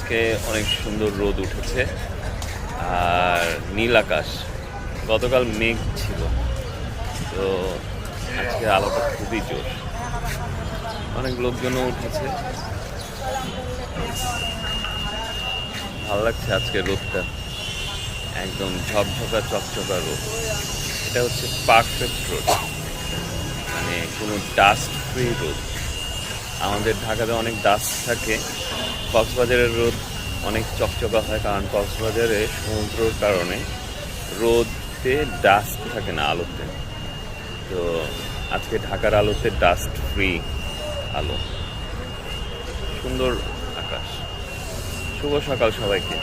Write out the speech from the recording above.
আজকে অনেক সুন্দর রোদ উঠেছে আর নীল আকাশ। গতকাল মেঘ ছিল, তো আজকে আলোটা খুবই জোর। অনেক লোকজনও উঠেছে, ভালো লাগছে আজকে রোদটা, একদম ঝকঝকা চকচকা রোদ। এটা হচ্ছে পারফেক্ট রোদ, মানে কোনো ডাস্ট ফ্রি রোদ। আমাদের ঢাকাতে অনেক ডাস্ট থাকে, কক্সবাজারের রোদ অনেক চকচকা হয়, কারণ কক্সবাজারে সমুদ্রর কারণে রোদে ডাস্ট থাকে না আলোতে। তো আজকে ঢাকার আলোতে ডাস্ট ফ্রি আলো, সুন্দর আকাশ। শুভ সকাল সবাইকে।